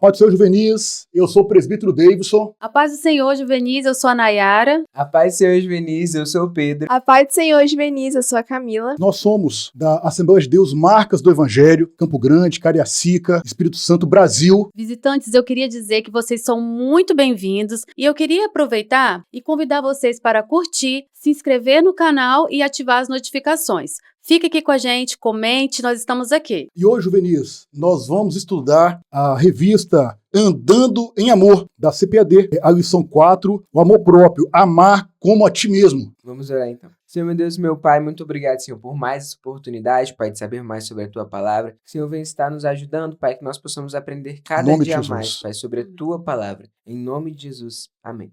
Pode ser o Juvenis, eu sou o presbítero Davidson. A paz do Senhor, Juvenis, eu sou a Nayara. A paz do Senhor, Juvenis, eu sou o Pedro. A paz do Senhor, Juvenis, eu sou a Camila. Nós somos da Assembleia de Deus Marcas do Evangelho, Campo Grande, Cariacica, Espírito Santo, Brasil. Visitantes, eu queria dizer que vocês são muito bem-vindos e eu queria aproveitar e convidar vocês para curtir, se inscrever no canal e ativar as notificações. Fique aqui com a gente, comente, nós estamos aqui. E hoje, Juvenis, nós vamos estudar a revista Andando em Amor, da CPAD, a lição 4, o amor próprio, amar como a ti mesmo. Vamos orar então. Senhor, meu Deus, meu Pai, muito obrigado, Senhor, por mais essa oportunidade, Pai, de saber mais sobre a Tua Palavra. Senhor, vem estar nos ajudando, Pai, que nós possamos aprender cada dia mais, Pai, sobre a Tua Palavra. Em nome de Jesus. Amém.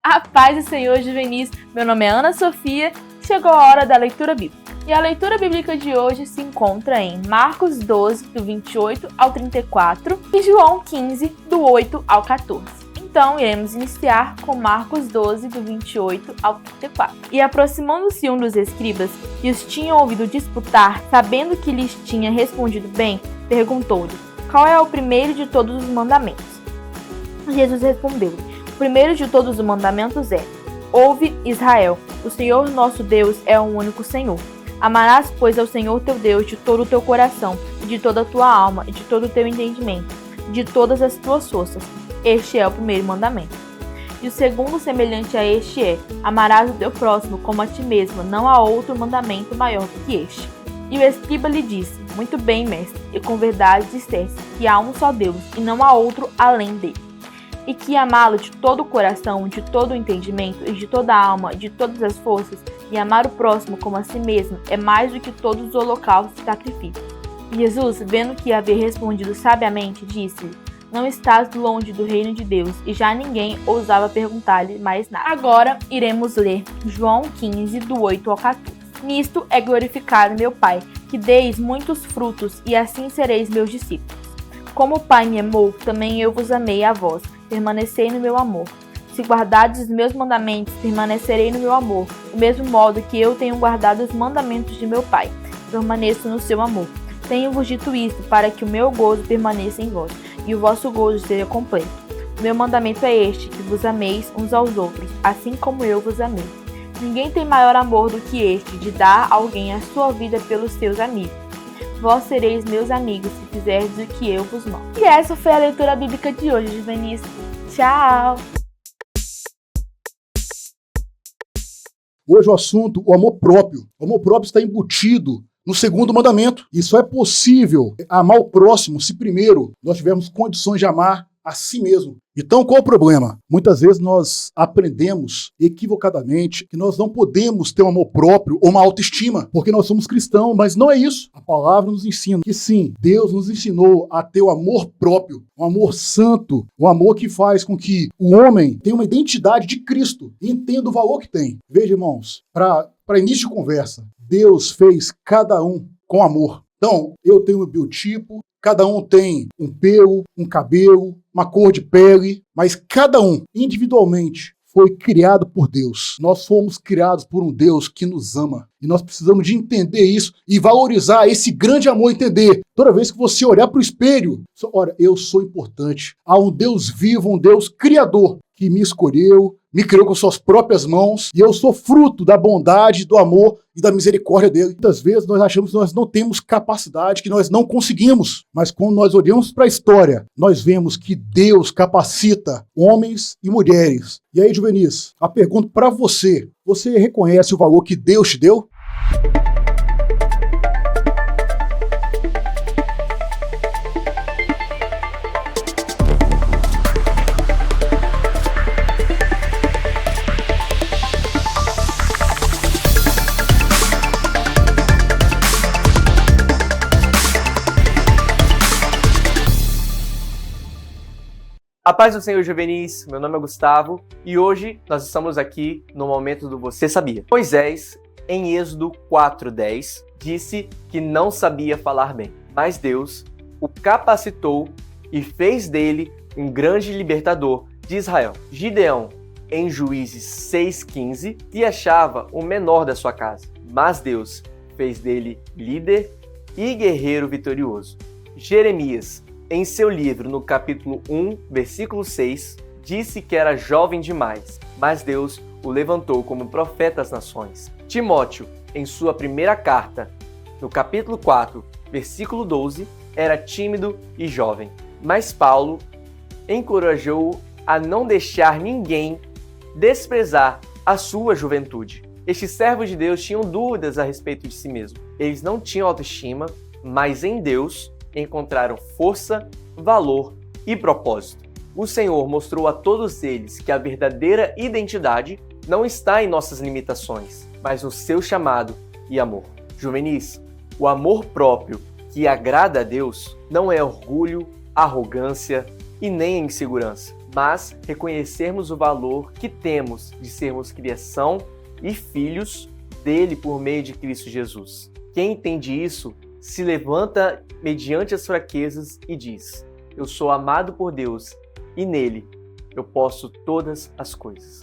A paz do Senhor, Juvenis. Meu nome é Ana Sofia. Chegou a hora da leitura bíblica. E a leitura bíblica de hoje se encontra em Marcos 12, do 28 ao 34 e João 15, do 8 ao 14. Então, iremos iniciar com Marcos 12, do 28 ao 34. E aproximando-se um dos escribas, que os tinham ouvido disputar, sabendo que lhes tinha respondido bem, perguntou-lhe: qual é o primeiro de todos os mandamentos? Jesus respondeu-lhe: o primeiro de todos os mandamentos é: ouve, Israel, o Senhor nosso Deus é o único Senhor. Amarás, pois, ao Senhor teu Deus de todo o teu coração, e de toda a tua alma, e de todo o teu entendimento, de todas as tuas forças. Este é o primeiro mandamento. E o segundo, semelhante a este, é: amarás o teu próximo como a ti mesmo. Não há outro mandamento maior do que este. E o escriba lhe disse: muito bem, mestre, e com verdade disseste que há um só Deus, e não há outro além dele. E que amá-lo de todo o coração, de todo o entendimento, e de toda a alma, e de todas as forças, e amar o próximo como a si mesmo, é mais do que todos os holocaustos e sacrifícios. E Jesus, vendo que havia respondido sabiamente, disse-lhe: não estás longe do reino de Deus. E já ninguém ousava perguntar-lhe mais nada. Agora iremos ler João 15, do 8 ao 14. Nisto é glorificado meu Pai, que deis muitos frutos, e assim sereis meus discípulos. Como o Pai me amou, também eu vos amei a vós. Permanecei no meu amor. Se guardardes os meus mandamentos, permanecerei no meu amor, do mesmo modo que eu tenho guardado os mandamentos de meu Pai. Permaneço no seu amor. Tenho-vos dito isto, para que o meu gozo permaneça em vós, e o vosso gozo seja completo. O meu mandamento é este, que vos ameis uns aos outros, assim como eu vos amei. Ninguém tem maior amor do que este, de dar a alguém a sua vida pelos seus amigos. Vós sereis meus amigos, se fizerdes o que eu vos mando. E essa foi a leitura bíblica de hoje, Juvenis. Tchau! Hoje o assunto, o amor próprio. O amor próprio está embutido no segundo mandamento. E só é possível amar o próximo se primeiro nós tivermos condições de amar a si mesmo. Então, qual é o problema? Muitas vezes nós aprendemos equivocadamente que nós não podemos ter um amor próprio ou uma autoestima, porque nós somos cristãos, mas não é isso. A palavra nos ensina que sim, Deus nos ensinou a ter o amor próprio, um amor santo, um amor que faz com que o homem tenha uma identidade de Cristo e entenda o valor que tem. Veja, irmãos, para início de conversa, Deus fez cada um com amor. Então, eu tenho um biotipo, cada um tem um pelo, um cabelo, uma cor de pele, mas cada um, individualmente, foi criado por Deus. Nós fomos criados por um Deus que nos ama. E nós precisamos de entender isso e valorizar esse grande amor, entender. Toda vez que você olhar para o espelho, olha, eu sou importante. Há um Deus vivo, um Deus criador, que me escolheu, me criou com suas próprias mãos, e eu sou fruto da bondade, do amor e da misericórdia dele. Muitas vezes nós achamos que nós não temos capacidade, que nós não conseguimos, mas quando nós olhamos para a história, nós vemos que Deus capacita homens e mulheres. E aí, Juvenis, a pergunta para você: você reconhece o valor que Deus te deu? A paz do Senhor, Juvenis, meu nome é Gustavo e hoje nós estamos aqui no momento do Você Sabia. Moisés, em Êxodo 4:10, disse que não sabia falar bem, mas Deus o capacitou e fez dele um grande libertador de Israel. Gideão, em Juízes 6:15, se achava o menor da sua casa, mas Deus fez dele líder e guerreiro vitorioso. Jeremias, em seu livro, no capítulo 1, versículo 6, disse que era jovem demais, mas Deus o levantou como profeta às nações. Timóteo, em sua primeira carta, no capítulo 4, versículo 12, era tímido e jovem, mas Paulo encorajou-o a não deixar ninguém desprezar a sua juventude. Estes servos de Deus tinham dúvidas a respeito de si mesmos. Eles não tinham autoestima, mas em Deus encontraram força, valor e propósito. O Senhor mostrou a todos eles que a verdadeira identidade não está em nossas limitações, mas no seu chamado e amor. Juvenis, o amor próprio que agrada a Deus não é orgulho, arrogância e nem insegurança, mas reconhecermos o valor que temos de sermos criação e filhos dele por meio de Cristo Jesus. Quem entende isso se levanta mediante as fraquezas e diz: eu sou amado por Deus e nele eu posso todas as coisas.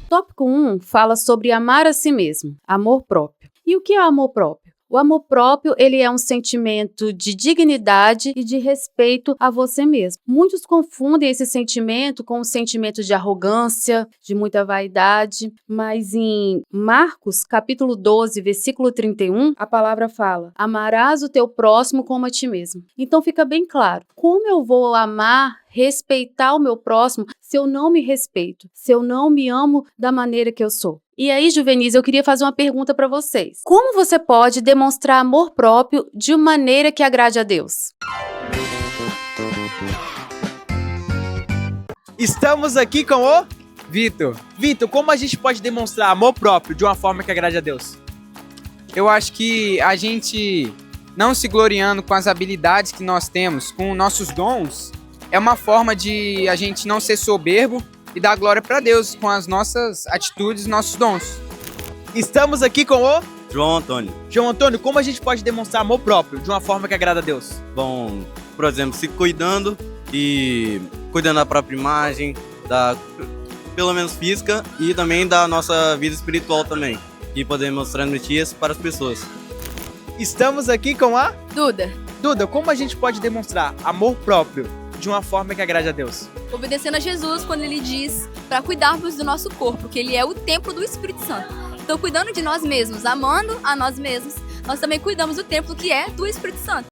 Tópico 1 fala sobre amar a si mesmo, amor próprio. E o que é amor próprio? O amor próprio, ele é um sentimento de dignidade e de respeito a você mesmo. Muitos confundem esse sentimento com um sentimento de arrogância, de muita vaidade, mas em Marcos, capítulo 12, versículo 31, a palavra fala: amarás o teu próximo como a ti mesmo. Então fica bem claro, como eu vou amar, respeitar o meu próximo se eu não me respeito, se eu não me amo da maneira que eu sou? E aí, Juvenis, eu queria fazer uma pergunta para vocês. Como você pode demonstrar amor próprio de uma maneira que agrade a Deus? Estamos aqui com o Vitor. Vitor, como a gente pode demonstrar amor próprio de uma forma que agrade a Deus? Eu acho que a gente não se gloriando com as habilidades que nós temos, com nossos dons, é uma forma de a gente não ser soberbo e dar glória para Deus com as nossas atitudes, nossos dons. Estamos aqui com o João Antônio. João Antônio, como a gente pode demonstrar amor próprio de uma forma que agrada a Deus? Bom, por exemplo, se cuidando e cuidando da própria imagem, pelo menos física, e também da nossa vida espiritual também, e podemos transmitir isso para as pessoas. Estamos aqui com a Duda. Duda, como a gente pode demonstrar amor próprio de uma forma que agrade a Deus? Obedecendo a Jesus quando ele diz para cuidarmos do nosso corpo, que ele é o templo do Espírito Santo. Então, cuidando de nós mesmos, amando a nós mesmos, nós também cuidamos do templo que é do Espírito Santo.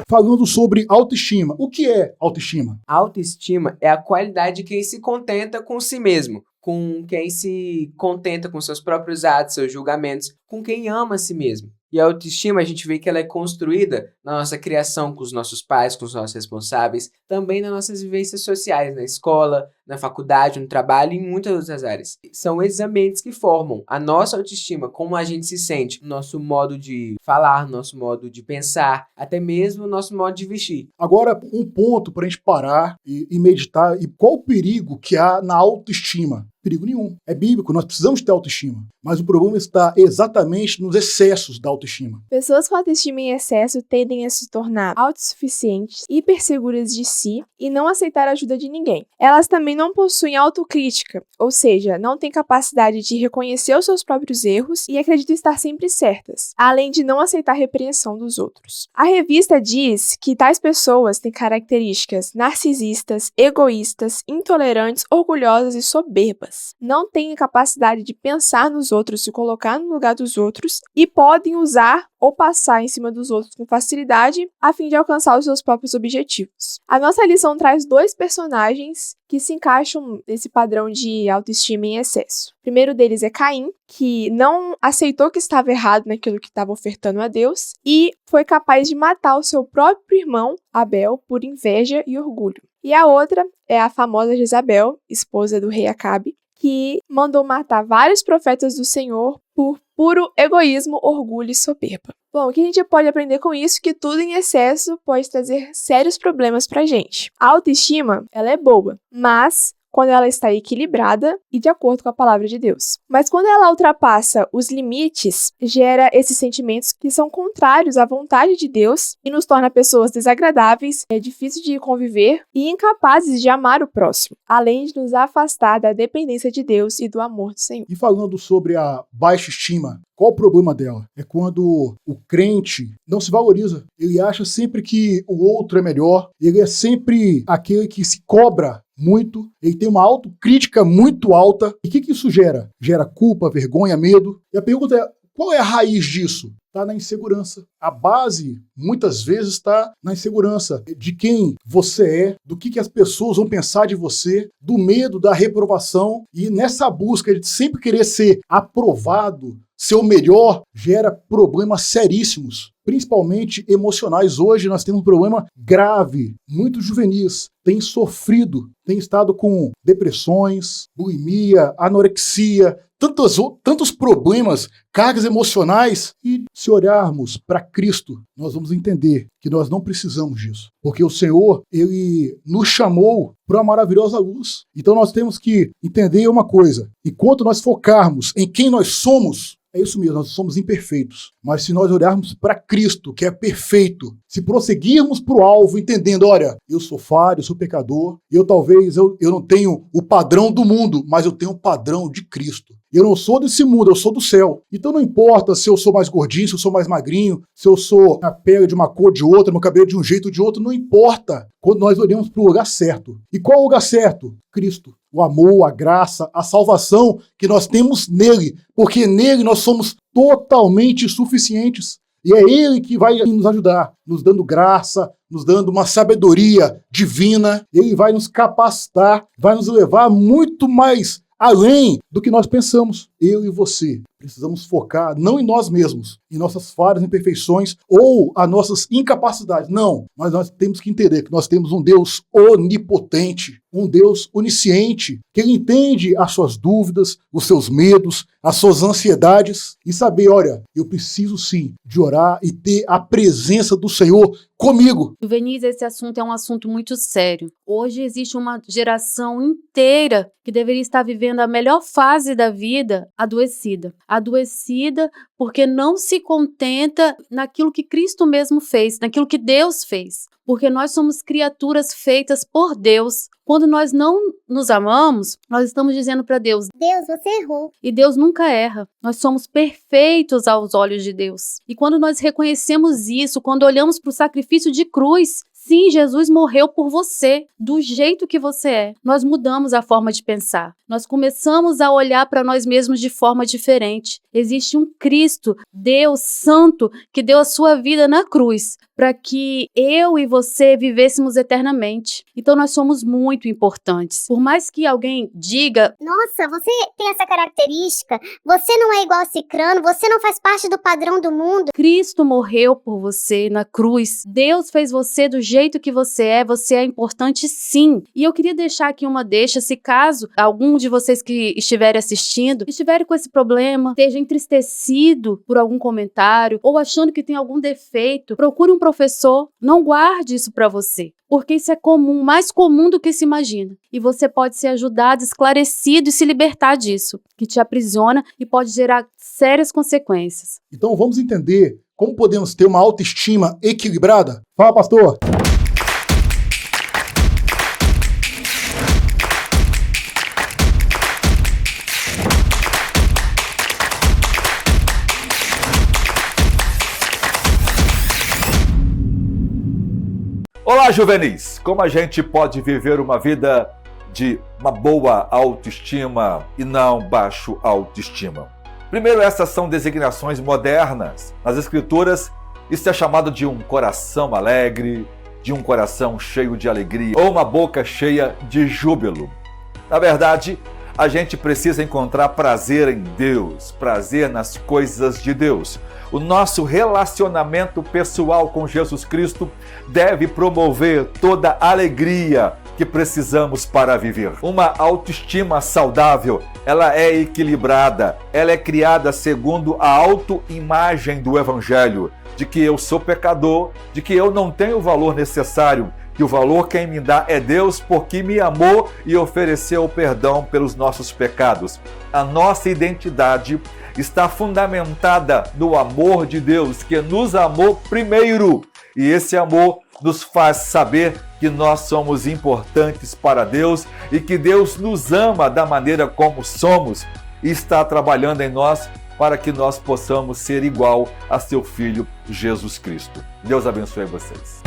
Falando sobre autoestima. O que é autoestima? Autoestima é a qualidade de quem se contenta com si mesmo, com quem se contenta com seus próprios atos, seus julgamentos, com quem ama a si mesmo. E a autoestima, a gente vê que ela é construída na nossa criação com os nossos pais, com os nossos responsáveis, também nas nossas vivências sociais, na escola, na faculdade, no trabalho e em muitas outras áreas. São esses ambientes que formam a nossa autoestima, como a gente se sente, nosso modo de falar, nosso modo de pensar, até mesmo o nosso modo de vestir. Agora, um ponto para a gente parar e meditar. E qual o perigo que há na autoestima? Perigo nenhum. É bíblico, nós precisamos ter autoestima. Mas o problema está exatamente nos excessos da autoestima. Pessoas com autoestima em excesso tendem a se tornar autossuficientes, hiperseguras de si e não aceitar a ajuda de ninguém. Elas também não possuem autocrítica, ou seja, não têm capacidade de reconhecer os seus próprios erros e acreditam estar sempre certas, além de não aceitar a repreensão dos outros. A revista diz que tais pessoas têm características narcisistas, egoístas, intolerantes, orgulhosas e soberbas. Não têm capacidade de pensar nos outros, se colocar no lugar dos outros e podem usar ou passar em cima dos outros com facilidade a fim de alcançar os seus próprios objetivos. A nossa lição traz dois personagens que se encaixam nesse padrão de autoestima em excesso. O primeiro deles é Caim, que não aceitou que estava errado naquilo que estava ofertando a Deus e foi capaz de matar o seu próprio irmão, Abel, por inveja e orgulho. E a outra é a famosa Jezabel, esposa do rei Acabe, que mandou matar vários profetas do Senhor por puro egoísmo, orgulho e soberba. Bom, o que a gente pode aprender com isso? Que tudo em excesso pode trazer sérios problemas pra gente. A autoestima, ela é boa, mas quando ela está equilibrada e de acordo com a palavra de Deus. Mas quando ela ultrapassa os limites, gera esses sentimentos que são contrários à vontade de Deus e nos torna pessoas desagradáveis, é difícil de conviver e incapazes de amar o próximo, além de nos afastar da dependência de Deus e do amor do Senhor. E falando sobre a baixa estima, qual o problema dela? É quando o crente não se valoriza. Ele acha sempre que o outro é melhor, ele é sempre aquele que se cobra muito, ele tem uma autocrítica muito alta. E o que isso gera? Gera culpa, vergonha, medo. E a pergunta é, qual é a raiz disso? Está na insegurança. A base, muitas vezes, está na insegurança de quem você é, do que as pessoas vão pensar de você, do medo da reprovação. E nessa busca de sempre querer ser aprovado, ser o melhor, gera problemas seríssimos, principalmente emocionais. Hoje nós temos um problema grave. Muitos juvenis têm sofrido, têm estado com depressões, bulimia, anorexia, tantos problemas, cargas emocionais. E se olharmos para Cristo, nós vamos entender que nós não precisamos disso. Porque o Senhor, Ele nos chamou para uma maravilhosa luz. Então nós temos que entender uma coisa. Enquanto nós focarmos em quem nós somos, é isso mesmo, nós somos imperfeitos. Mas se nós olharmos para Cristo, que é perfeito, se prosseguirmos para o alvo, entendendo, olha, eu sou falho, eu sou pecador, eu não tenho o padrão do mundo, mas eu tenho o padrão de Cristo. Eu não sou desse mundo, eu sou do céu. Então não importa se eu sou mais gordinho, se eu sou mais magrinho, se eu sou a pele de uma cor de outra, meu cabelo de um jeito ou de outro, não importa. Quando nós olhamos para o lugar certo. E qual é o lugar certo? Cristo. O amor, a graça, a salvação que nós temos nele. Porque nele nós somos totalmente suficientes. E é ele que vai nos ajudar, nos dando graça, nos dando uma sabedoria divina. Ele vai nos capacitar, vai nos levar muito mais além do que nós pensamos. Eu e você precisamos focar não em nós mesmos, em nossas falhas, imperfeições ou as nossas incapacidades. Não, mas nós temos que entender que nós temos um Deus onipotente, um Deus onisciente, que Ele entende as suas dúvidas, os seus medos, as suas ansiedades e saber, olha, eu preciso sim de orar e ter a presença do Senhor comigo. Juvenis, esse assunto é um assunto muito sério. Hoje existe uma geração inteira que deveria estar vivendo a melhor fase da vida adoecida. Adoecida porque não se contenta naquilo que Cristo mesmo fez, naquilo que Deus fez. Porque nós somos criaturas feitas por Deus. Quando nós não nos amamos, nós estamos dizendo para Deus, Deus, você errou. E Deus nunca erra. Nós somos perfeitos aos olhos de Deus. E quando nós reconhecemos isso, quando olhamos para o sacrifício de cruz, sim, Jesus morreu por você, do jeito que você é. Nós mudamos a forma de pensar. Nós começamos a olhar para nós mesmos de forma diferente. Existe um Cristo, Deus Santo, que deu a sua vida na cruz para que eu e você vivêssemos eternamente. Então nós somos muito importantes. Por mais que alguém diga, nossa, você tem essa característica, você não é igual a cicrano, você não faz parte do padrão do mundo. Cristo morreu por você na cruz. Deus fez você do jeito que você é importante sim. E eu queria deixar aqui uma deixa, se caso algum de vocês que estiverem assistindo, estiverem com esse problema, esteja entristecido por algum comentário ou achando que tem algum defeito, procure um professor, não guarde isso para você. Porque isso é comum, mais comum do que se imagina. E você pode ser ajudado, esclarecido e se libertar disso, que te aprisiona e pode gerar sérias consequências. Então vamos entender como podemos ter uma autoestima equilibrada? Fala, pastor! Olá, juvenis! Como a gente pode viver uma vida de uma boa autoestima e não baixo autoestima? Primeiro, essas são designações modernas. Nas Escrituras, isso é chamado de um coração alegre, de um coração cheio de alegria ou uma boca cheia de júbilo. Na verdade, a gente precisa encontrar prazer em Deus, prazer nas coisas de Deus. O nosso relacionamento pessoal com Jesus Cristo deve promover toda alegria, que precisamos para viver. Uma autoestima saudável, ela é equilibrada, ela é criada segundo a autoimagem do Evangelho, de que eu sou pecador, de que eu não tenho o valor necessário, que o valor quem me dá é Deus porque me amou e ofereceu o perdão pelos nossos pecados. A nossa identidade está fundamentada no amor de Deus, que nos amou primeiro. E esse amor nos faz saber que nós somos importantes para Deus e que Deus nos ama da maneira como somos e está trabalhando em nós para que nós possamos ser igual a seu Filho Jesus Cristo. Deus abençoe vocês.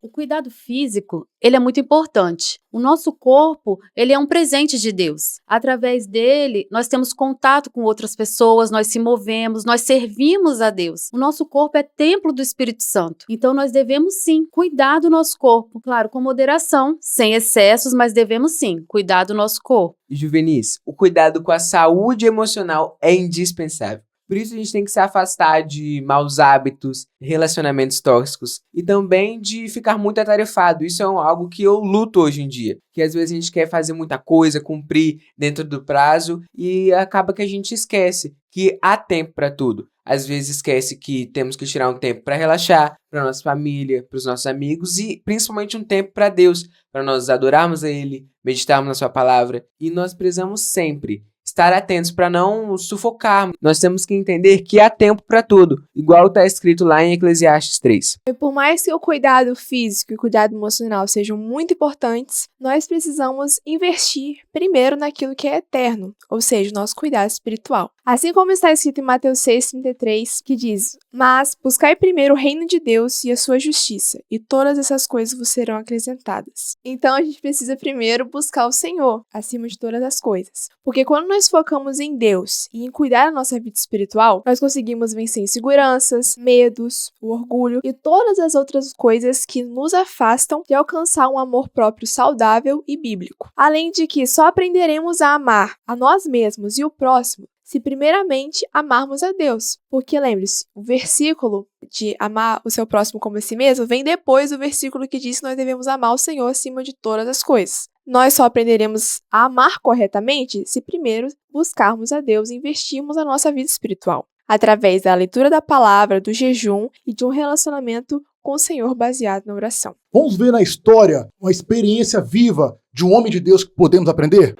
O cuidado físico, ele é muito importante. O nosso corpo, ele é um presente de Deus. Através dele, nós temos contato com outras pessoas, nós se movemos, nós servimos a Deus. O nosso corpo é templo do Espírito Santo. Então, nós devemos sim cuidar do nosso corpo. Claro, com moderação, sem excessos, mas devemos sim cuidar do nosso corpo. E Juvenis, o cuidado com a saúde emocional é indispensável. Por isso a gente tem que se afastar de maus hábitos, relacionamentos tóxicos e também de ficar muito atarefado. Isso é algo que eu luto hoje em dia. Que às vezes a gente quer fazer muita coisa, cumprir dentro do prazo e acaba que a gente esquece que há tempo para tudo. Às vezes esquece que temos que tirar um tempo para relaxar, para nossa família, para os nossos amigos e principalmente um tempo para Deus, para nós adorarmos a Ele, meditarmos na Sua palavra. E nós precisamos sempre estar atentos para não sufocar. Nós temos que entender que há tempo para tudo, igual está escrito lá em Eclesiastes 3. E por mais que o cuidado físico e o cuidado emocional sejam muito importantes, nós precisamos investir primeiro naquilo que é eterno, ou seja, o nosso cuidado espiritual. Assim como está escrito em Mateus 6,33, que diz: "Mas buscai primeiro o reino de Deus e a sua justiça, e todas essas coisas vos serão acrescentadas." Então a gente precisa primeiro buscar o Senhor, acima de todas as coisas. Porque quando nós focamos em Deus e em cuidar da nossa vida espiritual, nós conseguimos vencer inseguranças, medos, o orgulho e todas as outras coisas que nos afastam de alcançar um amor próprio saudável e bíblico. Além de que só aprenderemos a amar a nós mesmos e o próximo se primeiramente amarmos a Deus. Porque lembre-se, o versículo de amar o seu próximo como a si mesmo vem depois do versículo que diz que nós devemos amar o Senhor acima de todas as coisas. Nós só aprenderemos a amar corretamente se primeiro buscarmos a Deus e investirmos a nossa vida espiritual, através da leitura da palavra, do jejum e de um relacionamento com o Senhor baseado na oração. Vamos ver na história uma experiência viva de um homem de Deus que podemos aprender?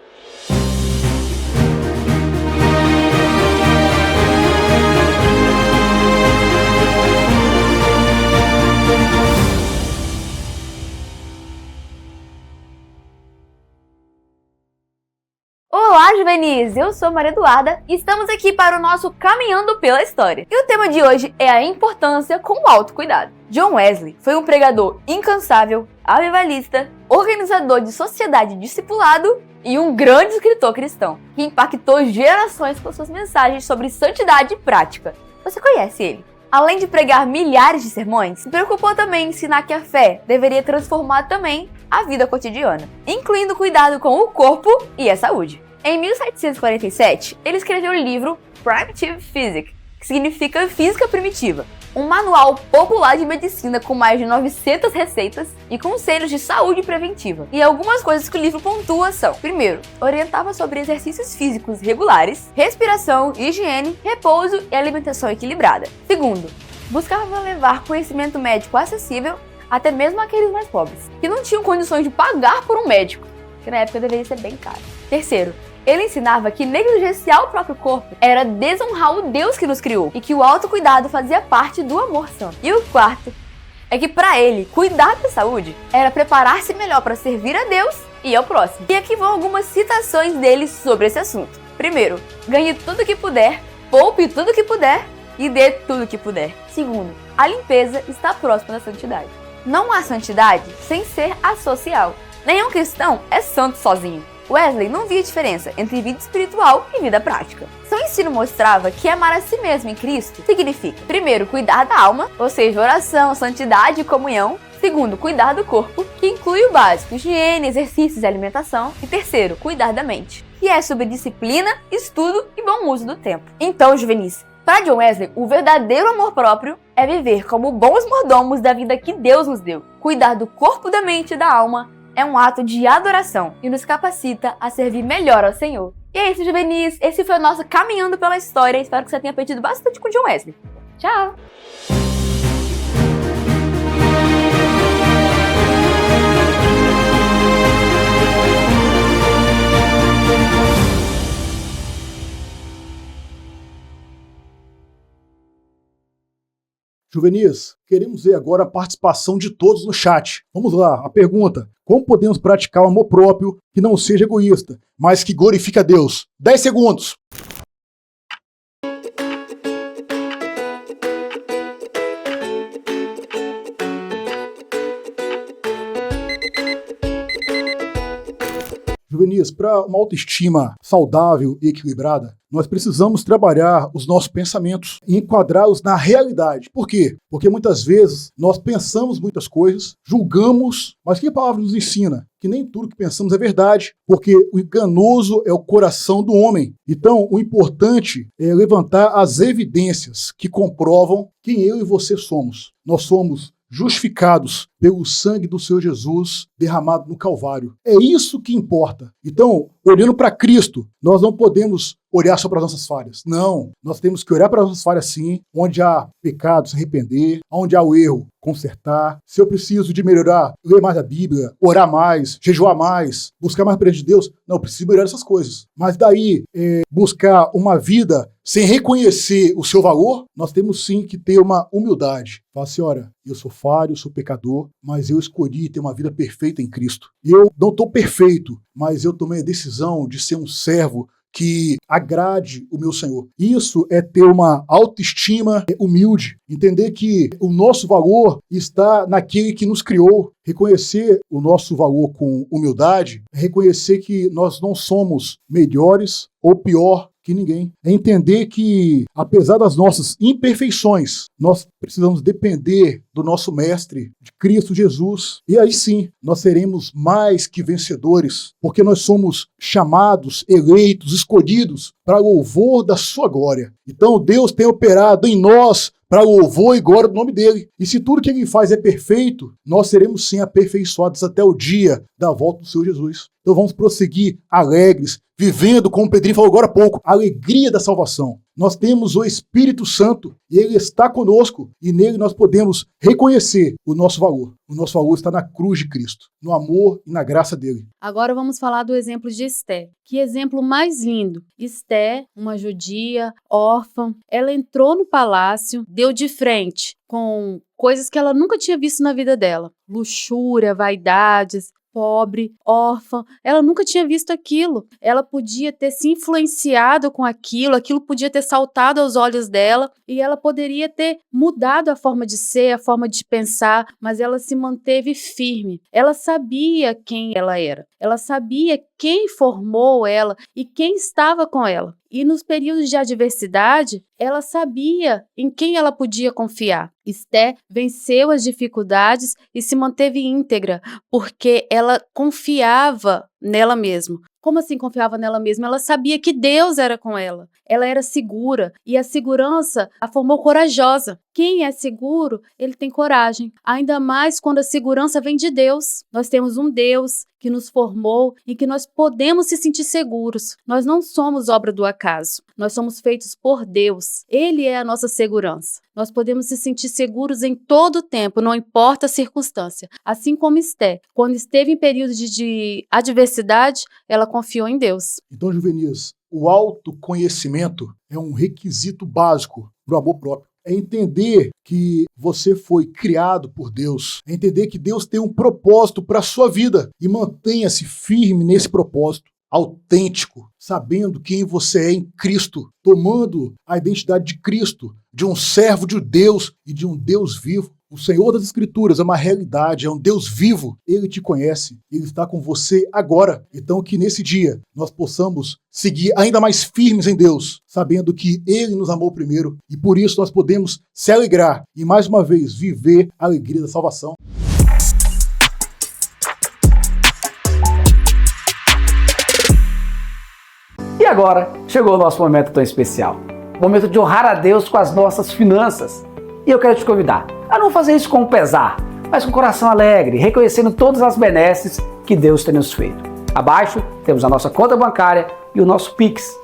Olá, juvenis! Eu sou Maria Eduarda e estamos aqui para o nosso Caminhando pela História. E o tema de hoje é a importância com o autocuidado. John Wesley foi um pregador incansável, avivalista, organizador de sociedade discipulado e um grande escritor cristão, que impactou gerações com suas mensagens sobre santidade e prática. Você conhece ele? Além de pregar milhares de sermões, se preocupou também em ensinar que a fé deveria transformar também a vida cotidiana, incluindo cuidado com o corpo e a saúde. Em 1747, ele escreveu o livro Primitive Physics, que significa Física Primitiva, um manual popular de medicina com mais de 900 receitas e conselhos de saúde preventiva. E algumas coisas que o livro pontua são: primeiro, orientava sobre exercícios físicos regulares, respiração, higiene, repouso e alimentação equilibrada. Segundo, buscava levar conhecimento médico acessível até mesmo àqueles mais pobres, que não tinham condições de pagar por um médico, que na época deveria ser bem caro. Terceiro, ele ensinava que negligenciar o próprio corpo era desonrar o Deus que nos criou e que o autocuidado fazia parte do amor santo. E o quarto é que para ele, cuidar da saúde era preparar-se melhor para servir a Deus e ao próximo. E aqui vão algumas citações dele sobre esse assunto. Primeiro, ganhe tudo que puder, poupe tudo que puder e dê tudo que puder. Segundo, a limpeza está próxima da santidade. Não há santidade sem ser associal. Nenhum cristão é santo sozinho. Wesley não via diferença entre vida espiritual e vida prática. Seu ensino mostrava que amar a si mesmo em Cristo significa, primeiro, cuidar da alma, ou seja, oração, santidade e comunhão. Segundo, cuidar do corpo, que que inclui o básico, higiene, exercícios e alimentação. E terceiro, cuidar da mente, que é sobre disciplina, estudo e bom uso do tempo. Então, juvenis, para John Wesley, o verdadeiro amor próprio é viver como bons mordomos da vida que Deus nos deu. Cuidar do corpo, da mente e da alma é um ato de adoração e nos capacita a servir melhor ao Senhor. E é isso, juvenis. Esse foi o nosso Caminhando pela História. Espero que você tenha aprendido bastante com John Wesley. Tchau! Juvenis, queremos ver agora a participação de todos no chat. Vamos lá, a pergunta: como podemos praticar o amor próprio que não seja egoísta, mas que glorifique a Deus? 10 segundos. Juvenis, para uma autoestima saudável e equilibrada, nós precisamos trabalhar os nossos pensamentos e enquadrá-los na realidade. Por quê? Porque muitas vezes nós pensamos muitas coisas, julgamos, mas que a palavra nos ensina? Que nem tudo que pensamos é verdade, porque o enganoso é o coração do homem. Então, o importante é levantar as evidências que comprovam quem eu e você somos. Nós somos justificados pelo sangue do Senhor Jesus derramado no Calvário. É isso que importa. Então, olhando para Cristo, nós não podemos olhar só para as nossas falhas. Não, nós temos que olhar para as nossas falhas sim, onde há pecado, se arrepender, onde há o erro, consertar. Se eu preciso de melhorar, ler mais a Bíblia, orar mais, jejuar mais, buscar mais a presença de Deus, não, eu preciso melhorar essas coisas. Mas daí, buscar uma vida sem reconhecer o seu valor, nós temos sim que ter uma humildade. Falar assim, olha, eu sou falho, sou pecador, mas eu escolhi ter uma vida perfeita em Cristo. Eu não estou perfeito, mas eu tomei a decisão de ser um servo que agrade o meu Senhor. Isso é ter uma autoestima humilde, entender que o nosso valor está naquele que nos criou. Reconhecer o nosso valor com humildade, reconhecer que nós não somos melhores ou pior que ninguém. É entender que, apesar das nossas imperfeições, nós precisamos depender do nosso Mestre, de Cristo Jesus. E aí sim, nós seremos mais que vencedores, porque nós somos chamados, eleitos, escolhidos para o louvor da sua glória. Então Deus tem operado em nós para louvor e glória do nome dele. E se tudo que ele faz é perfeito, nós seremos sim aperfeiçoados até o dia da volta do Senhor Jesus. Então vamos prosseguir alegres, vivendo, como o Pedrinho falou agora há pouco, a alegria da salvação. Nós temos o Espírito Santo e ele está conosco e nele nós podemos reconhecer o nosso valor. O nosso valor está na cruz de Cristo, no amor e na graça dele. Agora vamos falar do exemplo de Esté. Que exemplo mais lindo. Esté, uma judia, órfã, ela entrou no palácio, deu de frente com coisas que ela nunca tinha visto na vida dela. Luxúria, vaidades, pobre, órfã, ela nunca tinha visto aquilo. Ela podia ter se influenciado com aquilo podia ter saltado aos olhos dela e ela poderia ter mudado a forma de ser, a forma de pensar, mas ela se manteve firme. Ela sabia quem ela era. Ela sabia quem formou ela e quem estava com ela. E nos períodos de adversidade, ela sabia em quem ela podia confiar. Esté venceu as dificuldades e se manteve íntegra, porque ela confiava nela mesma. Como assim confiava nela mesma? Ela sabia que Deus era com ela. Ela era segura e a segurança a formou corajosa. Quem é seguro, ele tem coragem. Ainda mais quando a segurança vem de Deus. Nós temos um Deus que nos formou e que nós podemos se sentir seguros. Nós não somos obra do acaso. Nós somos feitos por Deus. Ele é a nossa segurança. Nós podemos se sentir seguros em todo o tempo, não importa a circunstância. Assim como Esté, quando esteve em período de adversidade, ela confiou em Deus. Então, Juvenis, o autoconhecimento é um requisito básico para o amor próprio. É entender que você foi criado por Deus. É entender que Deus tem um propósito para a sua vida. E mantenha-se firme nesse propósito, autêntico, sabendo quem você é em Cristo, tomando a identidade de Cristo, de um servo de Deus e de um Deus vivo. O Senhor das Escrituras é uma realidade, é um Deus vivo. Ele te conhece, Ele está com você agora. Então que nesse dia nós possamos seguir ainda mais firmes em Deus, sabendo que Ele nos amou primeiro e por isso nós podemos se alegrar e mais uma vez viver a alegria da salvação. agora chegou o nosso momento tão especial. O momento de honrar a Deus com as nossas finanças. E eu quero te convidar a não fazer isso com pesar, mas com coração alegre, reconhecendo todas as benesses que Deus tem nos feito. Abaixo temos a nossa conta bancária e o nosso Pix.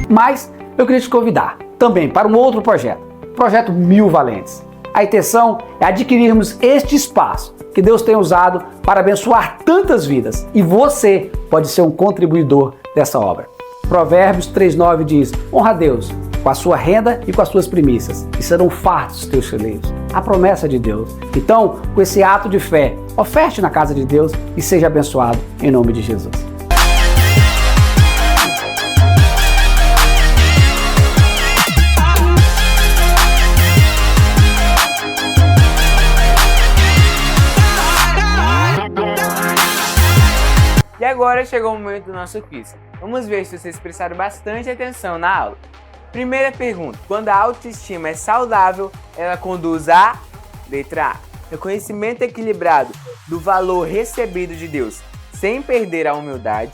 Mas eu queria te convidar também para um outro projeto, o Projeto 1000 Valentes. A intenção é adquirirmos este espaço que Deus tem usado para abençoar tantas vidas e você pode ser um contribuidor dessa obra. Provérbios 3:9 diz: honra a Deus com a sua renda e com as suas primícias, e serão fartos os teus celeiros. A promessa de Deus. Então, com esse ato de fé, oferte na casa de Deus e seja abençoado em nome de Jesus. E agora chegou o momento do nosso quiz. Vamos ver se vocês prestaram bastante atenção na aula. Primeira pergunta: quando a autoestima é saudável, ela conduz a... Letra A: reconhecimento equilibrado do valor recebido de Deus, sem perder a humildade.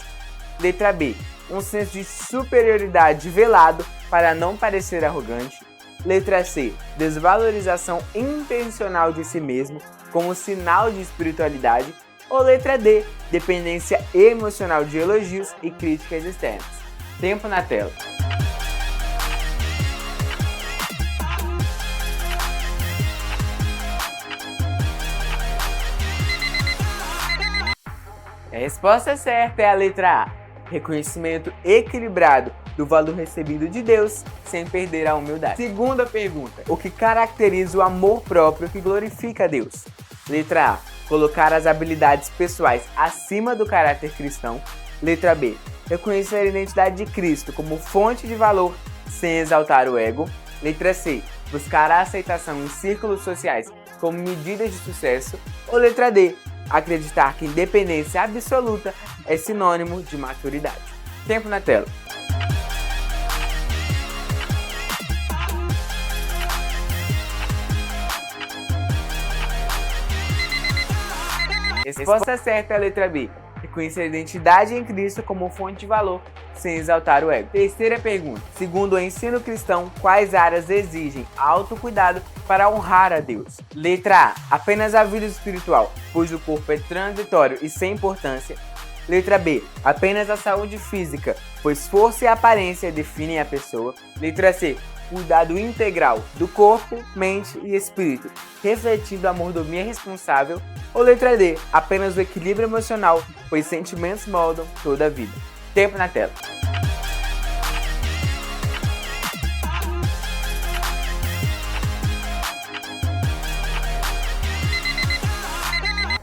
Letra B: um senso de superioridade velado para não parecer arrogante. Letra C: desvalorização intencional de si mesmo como sinal de espiritualidade. Ou letra D: dependência emocional de elogios e críticas externas. Tempo na tela. A resposta certa é a letra A: reconhecimento equilibrado do valor recebido de Deus sem perder a humildade. Segunda pergunta: o que caracteriza o amor próprio que glorifica a Deus? Letra A: colocar as habilidades pessoais acima do caráter cristão. Letra B: reconhecer a identidade de Cristo como fonte de valor sem exaltar o ego. Letra C: buscar a aceitação em círculos sociais como medida de sucesso. Ou letra D: acreditar que independência absoluta é sinônimo de maturidade. Tempo na tela. Resposta certa é a letra B: reconhecer a identidade em Cristo como fonte de valor, sem exaltar o ego. Terceira pergunta: segundo o ensino cristão, quais áreas exigem autocuidado para honrar a Deus? Letra A: apenas a vida espiritual, pois o corpo é transitório e sem importância. Letra B: apenas a saúde física, pois força e aparência definem a pessoa. Letra C: cuidado integral do corpo, mente e espírito, refletindo a mordomia responsável. Ou letra D: apenas o equilíbrio emocional, pois sentimentos moldam toda a vida. Tempo na tela.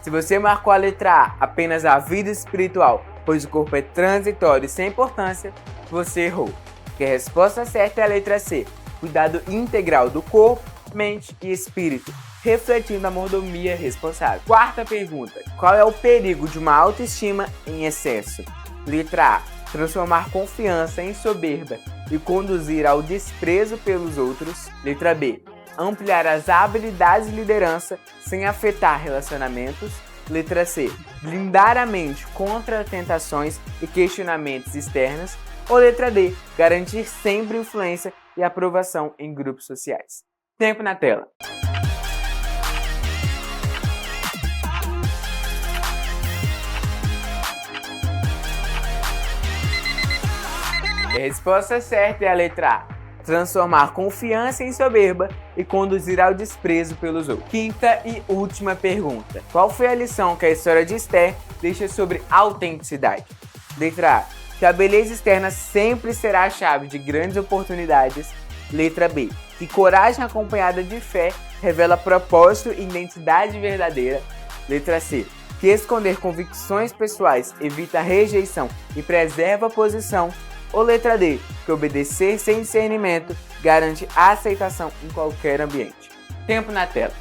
Se você marcou a letra A, apenas a vida espiritual, pois o corpo é transitório e sem importância, você errou. Porque a resposta certa é a letra C: cuidado integral do corpo, mente e espírito, refletindo a mordomia responsável. Quarta pergunta: qual é o perigo de uma autoestima em excesso? Letra A: transformar confiança em soberba e conduzir ao desprezo pelos outros. Letra B: ampliar as habilidades de liderança sem afetar relacionamentos. Letra C: blindar a mente contra tentações e questionamentos externos. Ou letra D: garantir sempre influência e aprovação em grupos sociais. Tempo na tela. A resposta certa é a letra A: transformar confiança em soberba e conduzir ao desprezo pelos outros. Quinta e última pergunta. Qual foi a lição que a história de Esther deixa sobre autenticidade? Letra A. Que a beleza externa sempre será a chave de grandes oportunidades. Letra B. Que coragem acompanhada de fé revela propósito e identidade verdadeira. Letra C. Que esconder convicções pessoais evita rejeição e preserva a posição. Ou letra D. Que obedecer sem discernimento garante a aceitação em qualquer ambiente. Tempo na tela.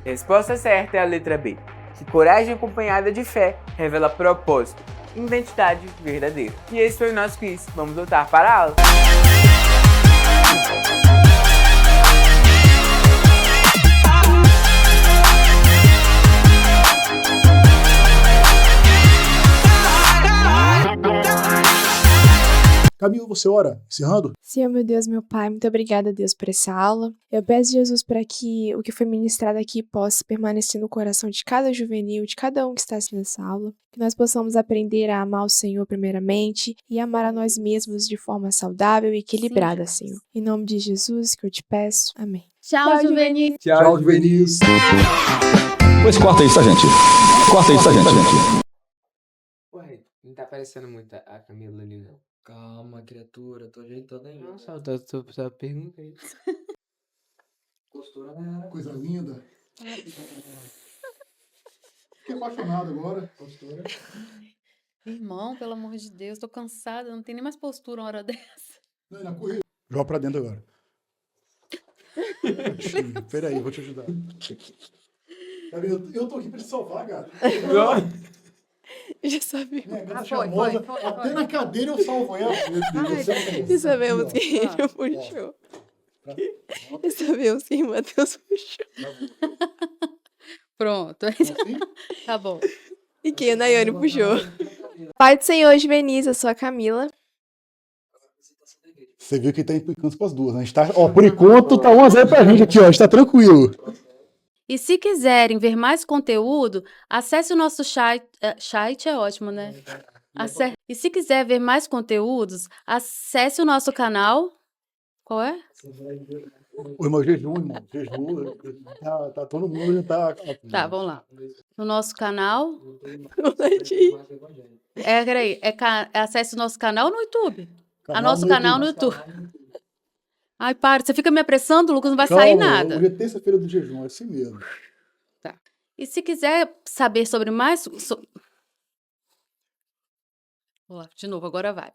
Resposta certa é a letra B. Que coragem acompanhada de fé revela propósito, identidade verdadeira. E esse foi o nosso quiz. Vamos voltar para a aula. Camila, você ora, encerrando? Senhor, meu Deus, meu Pai, muito obrigada, Deus, por essa aula. Eu peço, Jesus, para que o que foi ministrado aqui possa permanecer no coração de cada juvenil, de cada um que está assistindo essa aula. Que nós possamos aprender a amar o Senhor primeiramente e amar a nós mesmos de forma saudável e equilibrada, Senhor. Em nome de Jesus que eu te peço. Amém. Tchau, juvenis. Tchau, juvenis. Pois corta isso, gente. Corta isso, gente. Ué, não tá aparecendo muito a Camila ali, não. Calma, criatura, tô ajeitando aí. Não, só pergunta aí. Postura, né? Coisa linda. Fiquei apaixonado agora. Postura. Irmão, pelo amor de Deus, tô cansada, não tem nem mais postura uma hora dessa. Não, na corrida. Joga pra dentro agora. Peraí, vou te ajudar. Eu tô aqui pra te salvar, cara. Já sabia. Foi. Até na cadeira eu salvo ela. Já sabemos que ele puxou. Já sabemos que Matheus puxou. Pronto. Tá bom. E quem a Nayane puxou. Pai do Senhor, juvenis, eu sou a Camila. Você viu que tá implicando com as duas, né? A gente tá, ó, por enquanto tá 1-0 pra gente aqui, ó. A gente tá tranquilo. E se quiserem ver mais conteúdo, acesse o nosso chat. Chat é ótimo, né? E se quiser ver mais conteúdos, acesse o nosso canal. Qual é? O irmão, jejum, irmão. Jejum. Tá todo mundo já tá. Tá, vamos lá. No nosso canal. Peraí. Acesse o nosso canal no YouTube. Nosso canal no YouTube. Ai, para, você fica me apressando, Lucas, não vai sair nada. Hoje é terça-feira do jejum, é assim mesmo. Tá. E se quiser saber sobre mais... Vamos lá, de novo, agora vai.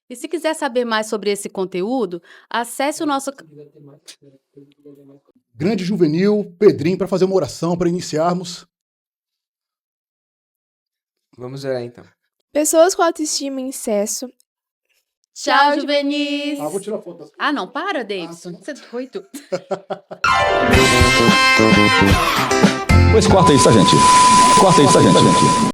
E se quiser saber mais sobre esse conteúdo, acesse o nosso... Grande Juvenil, Pedrinho, para fazer uma oração, para iniciarmos. Vamos orar, então. Pessoas com autoestima em excesso. Tchau, juvenis. Vou tirar foto das... não, para, Davidson. Você é doido. Pois corta isso, gente. Corta isso, gente.